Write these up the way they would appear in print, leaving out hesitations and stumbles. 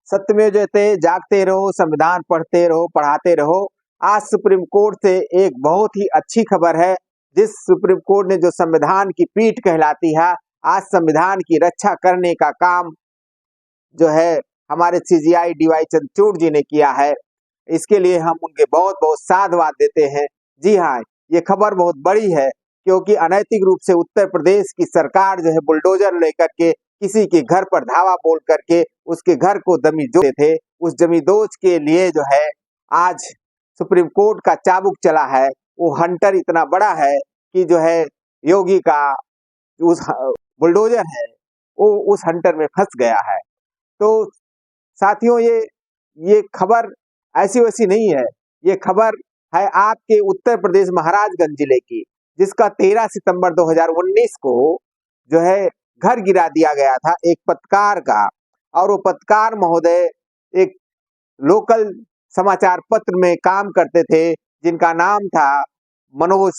सत्यमेव जयते, जागते रहो, संविधान पढ़ते रहो, पढ़ाते रहो। आज सुप्रीम कोर्ट से एक बहुत ही अच्छी खबर है। जिस सुप्रीम कोर्ट ने जो संविधान की पीठ कहलाती है, आज संविधान की रक्षा करने का काम जो है हमारे सीजीआई डीवाई चंद्रचूड़ जी ने किया है। इसके लिए हम उनके बहुत बहुत साधुवाद देते हैं। जी हाँ, ये खबर बहुत बड़ी है, क्योंकि अनैतिक रूप से उत्तर प्रदेश की सरकार जो है बुलडोजर लेकर के किसी के घर पर धावा बोल करके उसके घर को जमींदोज थे। उस जमींदोज के लिए जो है आज सुप्रीम कोर्ट का चाबुक चला है। वो हंटर इतना बड़ा है कि जो है योगी का उस बुलडोजर है वो उस हंटर में फंस गया है। तो साथियों, ये खबर ऐसी वैसी नहीं है। ये खबर है आपके उत्तर प्रदेश महाराजगंज जिले की, जिसका 13 सितंबर 2019 को जो है घर गिरा दिया गया था एक पत्रकार का। और वो पत्रकार महोदय एक लोकल समाचार पत्र में काम करते थे, जिनका नाम था मनोज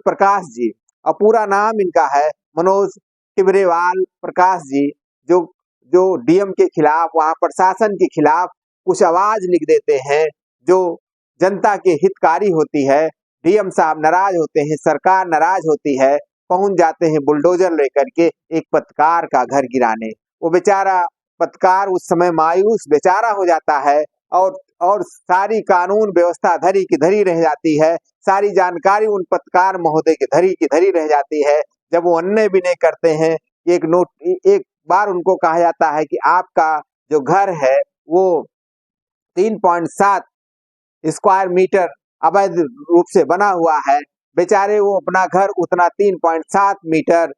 प्रकाश जी। और पूरा नाम इनका है मनोज टिबरेवाल प्रकाश जी, जो जो डीएम के खिलाफ, वहां प्रशासन के खिलाफ कुछ आवाज लिख देते हैं जो जनता के हितकारी होती है। डीएम साहब नाराज होते हैं, सरकार नाराज होती है, पहुंच जाते हैं बुलडोजर लेकर के एक पत्रकार का घर गिराने। वो बेचारा पत्रकार उस समय मायूस बेचारा हो जाता है, और सारी कानून व्यवस्था धरी की धरी रह जाती है। सारी जानकारी उन पत्रकार महोदय की धरी की धरी रह जाती है। जब वो अन्य भी नहीं करते हैं, एक बार उनको कहा जाता है कि आपका जो घर है वो 3.7 स्क्वायर मीटर अवैध रूप से बना हुआ है। बेचारे वो अपना घर उतना 3.7 मीटर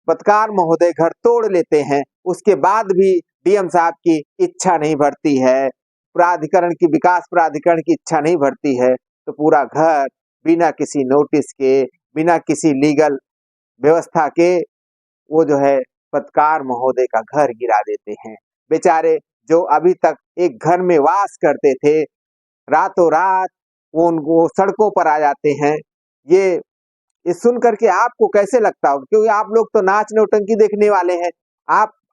पत्रकार महोदय घर तोड़ लेते हैं। उसके बाद भी डीएम साहब की इच्छा नहीं बढ़ती है, विकास प्राधिकरण की इच्छा नहीं बढ़ती है, तो पूरा घर बिना किसी नोटिस के, बिना किसी लीगल व्यवस्था के वो जो है पत्रकार महोदय का घर गिरा देते हैं। बेचारे जो अभी तक एक घर में वास करते थे, रातों रात वो सड़कों पर आ जाते हैं। ये सुन करके आपको कैसे लगता होगा? क्योंकि आप लोग तो नाच नौटंकी देखने वाले हैं।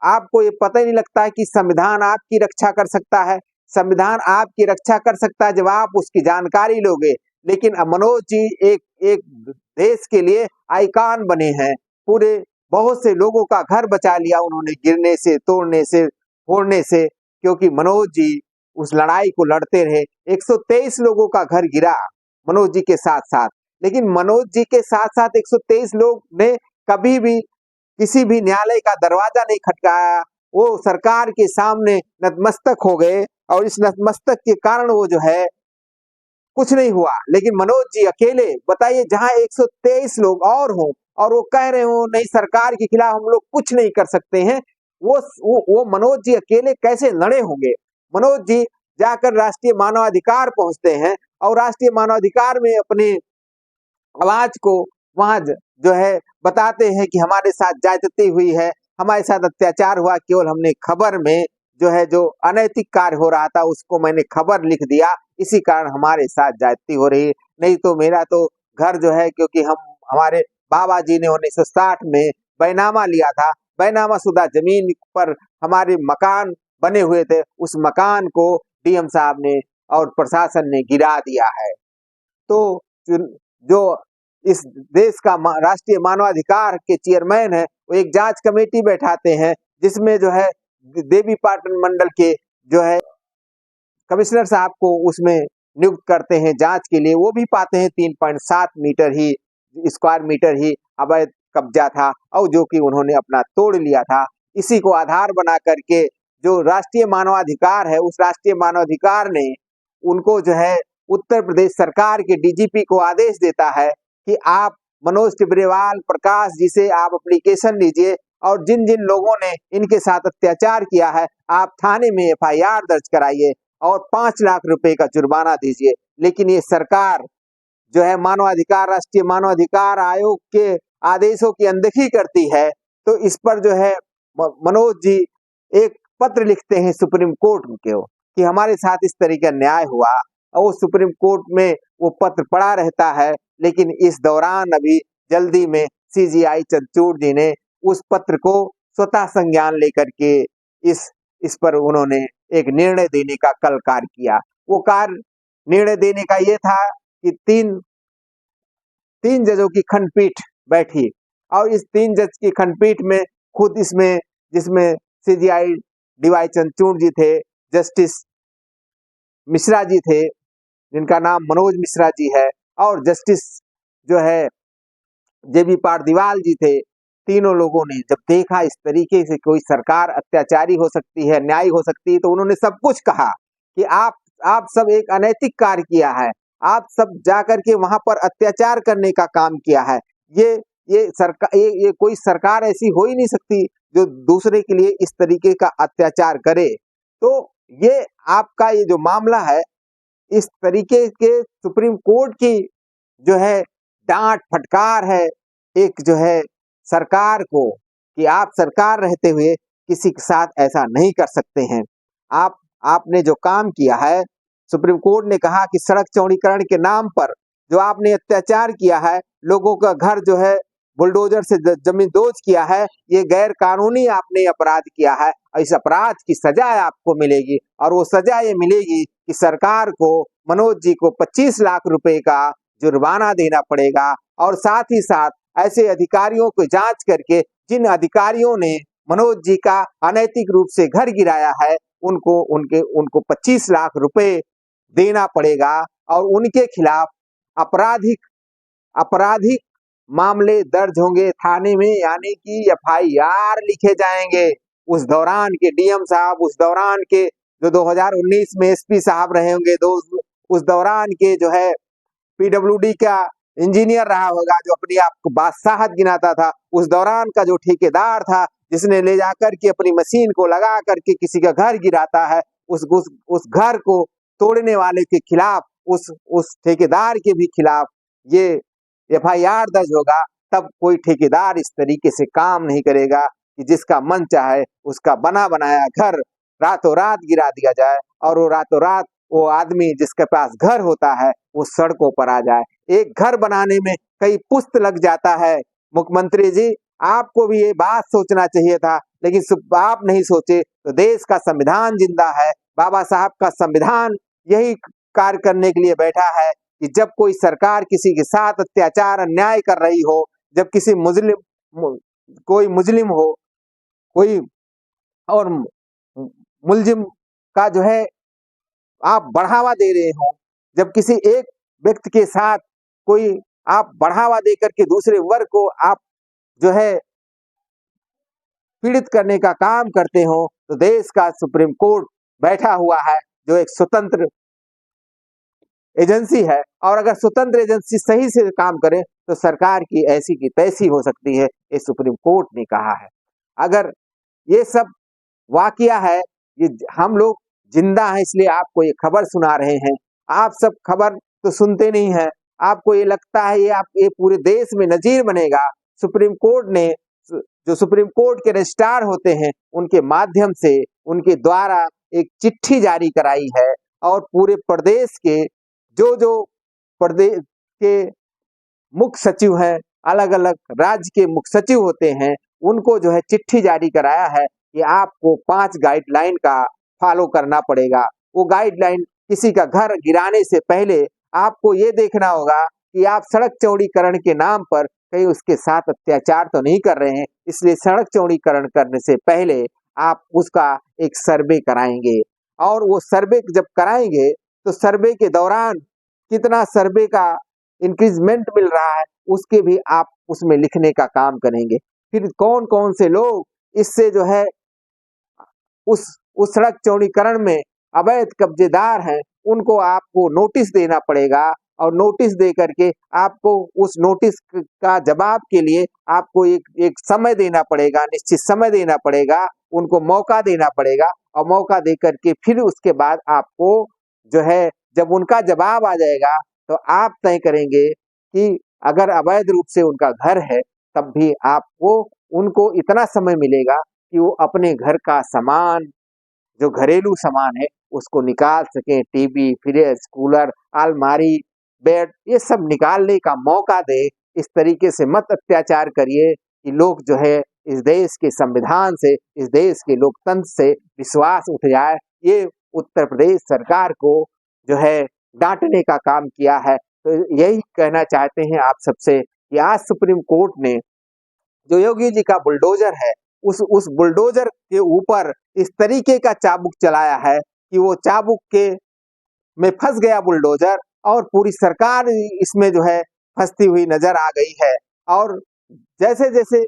आपको ये पता ही नहीं लगता है कि संविधान आपकी रक्षा कर सकता है। संविधान आपकी रक्षा कर सकता है जब आप उसकी जानकारी लोगे। लेकिन मनोज जी एक देश के लिए आइकॉन बने हैं। पूरे बहुत से लोगों का घर बचा लिया उन्होंने गिरने से, तोड़ने से, फोड़ने से, क्योंकि मनोज जी उस लड़ाई को लड़ते रहे। 123 लोगों का घर गिरा मनोज जी के साथ साथ, लेकिन मनोज जी के साथ साथ 123 लोग ने कभी भी किसी भी न्यायालय का दरवाजा नहीं खटकाया। वो सरकार के सामने नतमस्तक हो गए, और इस नतमस्तक के कारण वो जो है कुछ नहीं हुआ। लेकिन मनोज जी अकेले, बताइए, जहां 123 लोग और हों और वो कह रहे हो नहीं सरकार के खिलाफ हम लोग कुछ नहीं कर सकते हैं, वो मनोज जी अकेले कैसे लड़े होंगे? मनोज जी जाकर राष्ट्रीय मानवाधिकार पहुंचते हैं, और राष्ट्रीय मानवाधिकार में अपने आवाज को वहां जो है बताते हैं कि हमारे साथ ज्यादती हुई है, हमारे साथ अत्याचार हुआ। केवल हमने खबर में जो है जो अनैतिक कार्य हो रहा था उसको मैंने खबर लिख दिया, इसी कारण हमारे साथ ज्यादती हो रही है। नहीं तो मेरा तो घर जो है, क्योंकि हमारे बाबा जी ने 1960 में बैनामा लिया था, बैनामा शुदा जमीन पर हमारे मकान बने हुए थे, उस मकान को डीएम साहब ने और प्रशासन ने गिरा दिया है। तो जो इस देश का राष्ट्रीय मानवाधिकार के चेयरमैन है, वो एक जांच कमेटी बैठाते हैं, जिसमें जो है देवी पाटन मंडल के जो है कमिश्नर साहब को उसमें नियुक्त करते हैं जांच के लिए। वो भी पाते हैं 3.7 मीटर ही स्क्वायर मीटर ही अवैध कब्जा था, और जो कि उन्होंने अपना तोड़ लिया था। इसी को आधार बना करके जो राष्ट्रीय मानवाधिकार है, उस राष्ट्रीय मानवाधिकार ने उनको जो है उत्तर प्रदेश सरकार के डीजीपी को आदेश देता है कि आप मनोज टिबरेवाल प्रकाश जी से आप एप्लीकेशन लीजिए, और जिन जिन लोगों ने इनके साथ अत्याचार किया है आप थाने में एफआईआर दर्ज कराइए और 5 लाख रुपए का जुर्माना दीजिए। लेकिन ये सरकार जो है मानवाधिकार, राष्ट्रीय मानवाधिकार आयोग के आदेशों की अनदेखी करती है। तो इस पर जो है मनोज जी एक पत्र लिखते हैं सुप्रीम कोर्ट को कि हमारे साथ इस तरह का न्याय हुआ, और वो सुप्रीम कोर्ट में वो पत्र पड़ा रहता है। लेकिन इस दौरान अभी जल्दी में सीजीआई चंद्रचूड़ जी ने उस पत्र को स्वतः संज्ञान लेकर के इस इस पर उन्होंने एक निर्णय देने का कल कार्य किया। वो कार्य निर्णय देने का ये था कि तीन जजों की खंडपीठ बैठी और इस 3 जज की खंडपीठ में खुद इसमें जिसमें सीजेआई डीवाई चंद्रचूड़ जी थे, जस्टिस मिश्रा जी थे जिनका नाम मनोज मिश्रा जी है, और जस्टिस जो है जेबी पारदीवाल जी थे। तीनों लोगों ने जब देखा इस तरीके से कोई सरकार अत्याचारी हो सकती है, न्यायी हो सकती है, तो उन्होंने सब कुछ कहा कि आप सब एक अनैतिक कार्य किया है, आप सब जाकर के वहां पर अत्याचार करने का काम किया है। ये कोई सरकार ऐसी हो ही नहीं सकती जो दूसरे के लिए इस तरीके का अत्याचार करे। तो ये आपका ये जो मामला है, इस तरीके के सुप्रीम कोर्ट की जो है डांट फटकार है एक जो है सरकार को, कि आप सरकार रहते हुए किसी के साथ ऐसा नहीं कर सकते हैं। आपने जो काम किया है, सुप्रीम कोर्ट ने कहा कि सड़क चौड़ीकरण के नाम पर जो आपने अत्याचार किया है, लोगों का घर जो है बुलडोजर से जमीन दोज किया है, ये गैर कानूनी आपने अपराध किया है। इस अपराध की सजा आपको मिलेगी, और वो सजा ये मिलेगी कि सरकार को, मनोज जी को 25 लाख रुपए का जुर्माना देना पड़ेगा, और साथ ही साथ ऐसे अधिकारियों को जांच करके जिन अधिकारियों ने मनोज जी का अनैतिक रूप से घर गिराया है, उनको 25 लाख रुपए देना पड़ेगा, और उनके खिलाफ आपराधिक मामले दर्ज होंगे थाने में, यानी कि एफआईआर लिखे जाएंगे। उस दौरान के डीएम साहब, उस दौरान के जो 2019 में एसपी साहब रहे होंगे, उस दौरान के जो है पीडब्ल्यूडी का इंजीनियर रहा होगा जो अपने आप को बादशाहत गिनाता था, उस दौरान का जो ठेकेदार था जिसने ले जाकर के अपनी मशीन को लगा करके किसी का घर गिराता है, उस घर को तोड़ने वाले के खिलाफ, उस ठेकेदार के भी खिलाफ ये एफआईआर दर्ज होगा। तब कोई ठेकेदार इस तरीके से काम नहीं करेगा कि जिसका मन चाहे उसका बना बनाया घर रातों रात गिरा दिया जाए, और वो रातों रात वो आदमी जिसके पास घर होता है वो सड़कों पर आ जाए। एक घर बनाने में कई पुश्त लग जाता है। मुख्यमंत्री जी, आपको भी ये बात सोचना चाहिए था, लेकिन आप नहीं सोचे। तो देश का संविधान जिंदा है, बाबा साहब का संविधान यही कार्य करने के लिए बैठा है कि जब कोई सरकार किसी के साथ अत्याचार अन्याय कर रही हो, जब किसी कोई मुजरिम हो, कोई और मुलजिम का जो है आप बढ़ावा दे रहे हो, जब किसी एक व्यक्ति के साथ कोई आप बढ़ावा देकर के दूसरे वर्ग को आप जो है पीड़ित करने का काम करते हो, तो देश का सुप्रीम कोर्ट बैठा हुआ है जो एक स्वतंत्र एजेंसी है, और अगर स्वतंत्र एजेंसी सही से काम करे तो सरकार की ऐसी की तैसी हो सकती है, ये सुप्रीम कोर्ट ने कहा है। अगर ये सब वाकया है, ये हम लोग जिंदा हैं इसलिए आपको ये खबर सुना रहे हैं। आप सब खबर तो सुनते नहीं हैं, आपको ये लगता है ये पूरे देश में नजीर बनेगा। सुप्रीम कोर्ट ने, जो सुप्रीम कोर्ट के रजिस्ट्रार होते हैं, उनके माध्यम से, उनके द्वारा एक चिट्ठी जारी कराई है, और पूरे प्रदेश के जो प्रदेश के मुख्य सचिव हैं, अलग अलग राज्य के मुख्य सचिव होते हैं, उनको जो है चिट्ठी जारी कराया है कि आपको 5 गाइडलाइन का फॉलो करना पड़ेगा। वो गाइडलाइन, किसी का घर गिराने से पहले आपको ये देखना होगा कि आप सड़क चौड़ीकरण के नाम पर कहीं उसके साथ अत्याचार तो नहीं कर रहे हैं, इसलिए सड़क चौड़ीकरण करने से पहले आप उसका एक सर्वे कराएंगे, और वो सर्वे जब कराएंगे तो सर्वे के दौरान कितना सर्वे का इंक्रीजमेंट मिल रहा है उसके भी आप उसमें लिखने का काम करेंगे। फिर कौन कौन से लोग इससे जो है उस सड़क चौड़ीकरण में अवैध कब्जेदार हैं, उनको आपको नोटिस देना पड़ेगा, और नोटिस दे करके आपको उस नोटिस का जवाब के लिए आपको एक समय देना पड़ेगा, निश्चित समय देना पड़ेगा, उनको मौका देना पड़ेगा, और मौका दे करके फिर उसके बाद आपको जो है जब उनका जवाब आ जाएगा तो आप तय करेंगे कि अगर अवैध रूप से उनका घर है तब भी आपको उनको इतना समय मिलेगा कि वो अपने घर का सामान, जो घरेलू सामान है, उसको निकाल सकें। टीवी, फ्रिज, कूलर, अलमारी, बेड, ये सब निकालने का मौका दे। इस तरीके से मत अत्याचार करिए कि लोग जो है इस देश के संविधान से, इस देश के लोकतंत्र से विश्वास उठ जाए। ये उत्तर प्रदेश सरकार को जो है डांटने का काम किया है। तो यही कहना चाहते हैं आप सबसे कि आज सुप्रीम कोर्ट ने जो योगी जी का बुलडोजर है, उस बुलडोजर के ऊपर इस तरीके का चाबुक चलाया है कि वो चाबुक के में फंस गया बुलडोजर, और पूरी सरकार इसमें जो है फंसती हुई नजर आ गई है। और जैसे जैसे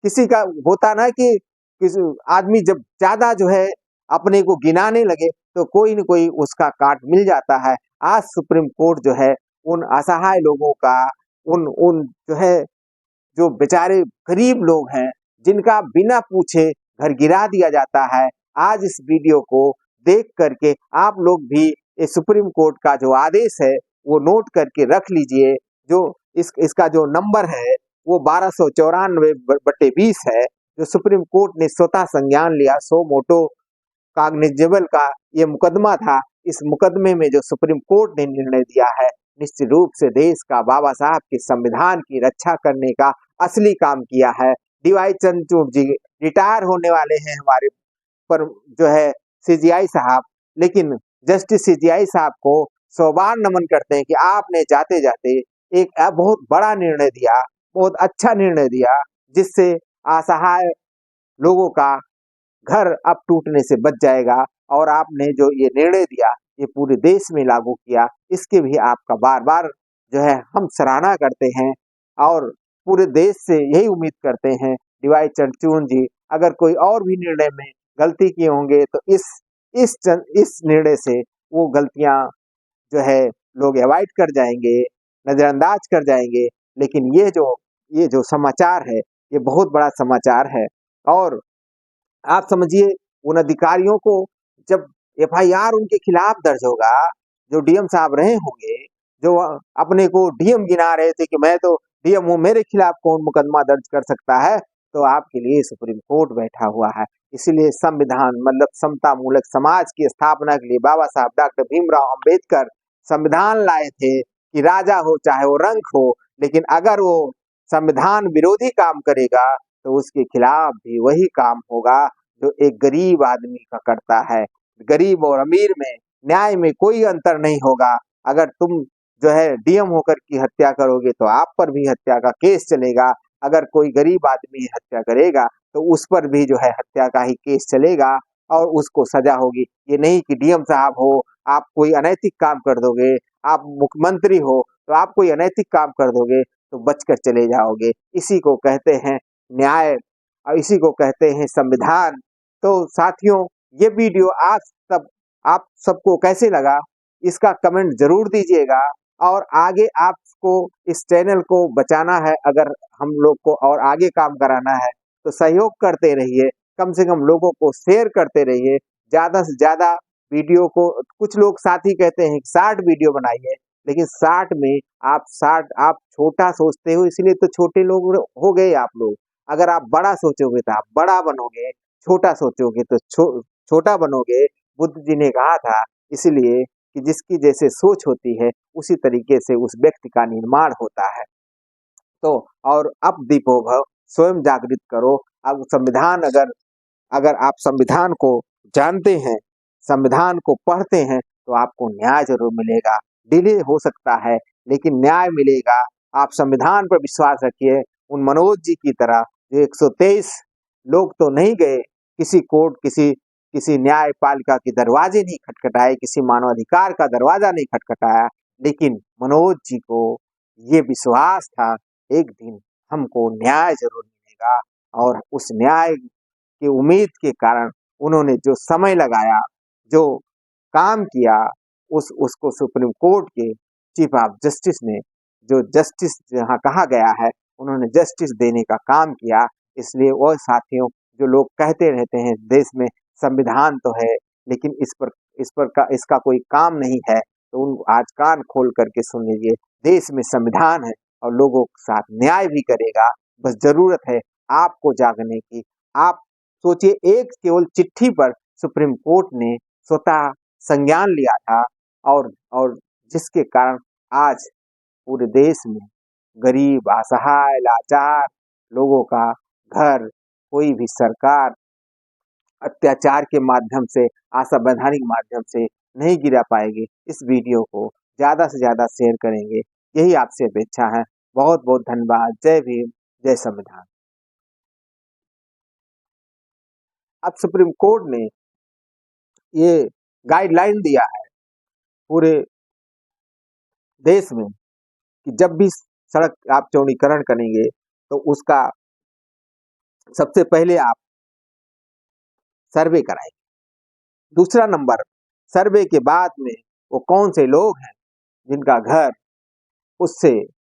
किसी का होता ना कि किसी आदमी जब ज्यादा जो है अपने को गिनाने लगे तो कोई न कोई उसका काट मिल जाता है। आज सुप्रीम कोर्ट जो है उन असहाय लोगों का, उन उन जो है जो बेचारे गरीब लोग हैं जिनका बिना पूछे घर गिरा दिया जाता है, आज इस वीडियो को देख करके आप लोग भी ये सुप्रीम कोर्ट का जो आदेश है वो नोट करके रख लीजिए। जो इसका जो नंबर है वो 1294/20 है, जो सुप्रीम कोर्ट ने स्वतः संज्ञान लिया। सो मोटो काग्निजेबल का ये मुकदमा था। इस मुकदमे में जो सुप्रीम कोर्ट ने निर्णय दिया है, निश्चित रूप से देश का, बाबा साहब के संविधान की रक्षा करने का असली काम किया है। डीवाई चंद्रचूड़ जी रिटायर होने वाले हैं हमारे पर जो है सीजीआई साहब, लेकिन जस्टिस सीजीआई साहब को 100 बार नमन करते हैं कि आपने जाते जाते एक बहुत बड़ा निर्णय दिया, बहुत अच्छा निर्णय दिया, जिससे असहाय लोगों का घर अब टूटने से बच जाएगा। और आपने जो ये निर्णय दिया ये पूरे देश में लागू किया, इसके भी आपका बार बार जो है हम सराहना करते हैं और पूरे देश से यही उम्मीद करते हैं। डीवाई चंद्रचूड़ जी अगर कोई और भी निर्णय में गलती किए होंगे तो इस निर्णय से वो गलतियां जो है लोग अवॉइड कर जाएंगे, नजरअंदाज कर जाएंगे। लेकिन ये जो समाचार है ये बहुत बड़ा समाचार है। और आप समझिए उन अधिकारियों को जब एफआईआर उनके खिलाफ दर्ज होगा, जो डीएम साहब रहे होंगे, जो अपने को डीएम गिना रहे थे कि मैं तो डीएम हूँ, मेरे खिलाफ कौन मुकदमा दर्ज कर सकता है, तो आपके लिए सुप्रीम कोर्ट बैठा हुआ है। इसीलिए संविधान मतलब समता मूलक समाज की स्थापना के लिए बाबा साहब डॉक्टर भीमराव अंबेडकर संविधान लाए थे कि राजा हो चाहे वो रंक हो, लेकिन अगर वो संविधान विरोधी काम करेगा तो उसके खिलाफ भी वही काम होगा जो एक गरीब आदमी का करता है। गरीब और अमीर में न्याय में कोई अंतर नहीं होगा। अगर तुम जो है डीएम होकर की हत्या करोगे तो आप पर भी हत्या का केस चलेगा, अगर कोई गरीब आदमी हत्या करेगा तो उस पर भी जो है हत्या का ही केस चलेगा और उसको सजा होगी। ये नहीं कि डीएम साहब हो आप कोई अनैतिक काम कर दोगे, आप मुख्यमंत्री हो तो आप कोई अनैतिक काम कर दोगे तो बचकर चले जाओगे। इसी को कहते हैं न्याय और इसी को कहते हैं संविधान। तो साथियों ये वीडियो आप सबको कैसे लगा इसका कमेंट जरूर दीजिएगा। और आगे आपको इस चैनल को बचाना है, अगर हम लोग को और आगे काम कराना है तो सहयोग करते रहिए, कम से कम लोगों को शेयर करते रहिए, ज्यादा से ज्यादा वीडियो को। कुछ लोग साथी कहते हैं 60 वीडियो बनाइए, लेकिन 60 में आप छोटा सोचते हो इसलिए तो छोटे लोग हो गए आप लोग। अगर आप बड़ा सोचोगे तो आप बड़ा बनोगे, छोटा सोचोगे तो छोटा बनोगे। बुद्ध जी ने कहा था इसलिए कि जिसकी जैसे सोच होती है उसी तरीके से उस व्यक्ति का निर्माण होता है। तो और अब दीपो भव, स्वयं जागृत करो। अब संविधान अगर आप संविधान को जानते हैं, संविधान को पढ़ते हैं तो आपको न्याय जरूर मिलेगा। डिले हो सकता है लेकिन न्याय मिलेगा। आप संविधान पर विश्वास रखिए। उन मनोज जी की तरह जो 123 लोग तो नहीं गए किसी कोर्ट, किसी न्यायपालिका के दरवाजे नहीं खटखटाए, किसी मानवाधिकार का दरवाजा नहीं खटखटाया, लेकिन मनोज जी को ये विश्वास था एक दिन हमको न्याय जरूर मिलेगा। और उस न्याय की उम्मीद के कारण उन्होंने जो समय लगाया, जो काम किया, उसको सुप्रीम कोर्ट के चीफ ऑफ जस्टिस ने, जो जस्टिस जहाँ कहा गया है, उन्होंने जस्टिस देने का काम किया। इसलिए वो साथियों जो लोग कहते रहते हैं देश में संविधान तो है लेकिन इसका कोई काम नहीं है, तो उन आज कान खोल करके सुन लीजिए। देश में संविधान है और लोगों के साथ न्याय भी करेगा। बस जरूरत है आपको जागने की। आप सोचिए एक केवल चिट्ठी पर सुप्रीम कोर्ट ने स्वतः संज्ञान लिया था और जिसके कारण आज पूरे देश में गरीब, असहाय, लाचार लोगों का घर कोई भी सरकार अत्याचार के माध्यम से, असंवैधानिक माध्यम से नहीं गिरा पाएगी। इस वीडियो को ज़्यादा से ज़्यादा शेयर करेंगे, यही आपसे अपेक्षा है। बहुत बहुत धन्यवाद। जय भीम, जय संविधान। अब सुप्रीम कोर्ट ने ये गाइडलाइन दिया है पूरे देश में कि जब भी सड़क आप चौड़ीकरण करेंगे तो उसका सबसे पहले आप सर्वे कराएंगे। दूसरा नंबर, सर्वे के बाद में वो कौन से लोग हैं जिनका घर उससे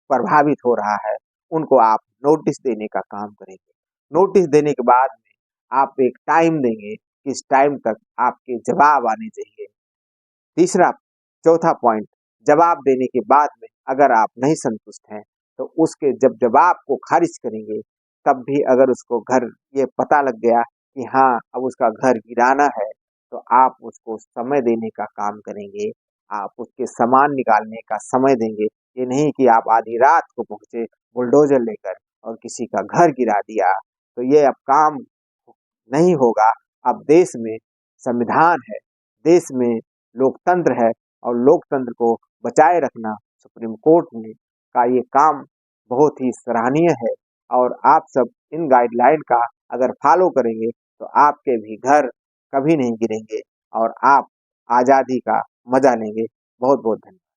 प्रभावित हो रहा है, उनको आप नोटिस देने का काम करेंगे। नोटिस देने के बाद में आप एक टाइम देंगे कि इस टाइम तक आपके जवाब आने चाहिए। तीसरा, चौथा पॉइंट, जवाब देने के बाद में अगर आप नहीं संतुष्ट हैं तो उसके जब जवाब को खारिज करेंगे तब भी अगर उसको घर ये पता लग गया कि हाँ अब उसका घर गिराना है तो आप उसको समय देने का काम करेंगे। आप उसके सामान निकालने का समय देंगे। ये नहीं कि आप आधी रात को पहुंचे बुलडोजर लेकर और किसी का घर गिरा दिया, तो ये अब काम नहीं होगा। अब देश में संविधान है, देश में लोकतंत्र है और लोकतंत्र को बचाए रखना सुप्रीम कोर्ट ने का ये काम बहुत ही सराहनीय है। और आप सब इन गाइडलाइन का अगर फॉलो करेंगे तो आपके भी घर कभी नहीं गिरेंगे और आप आज़ादी का मजा लेंगे। बहुत बहुत धन्यवाद।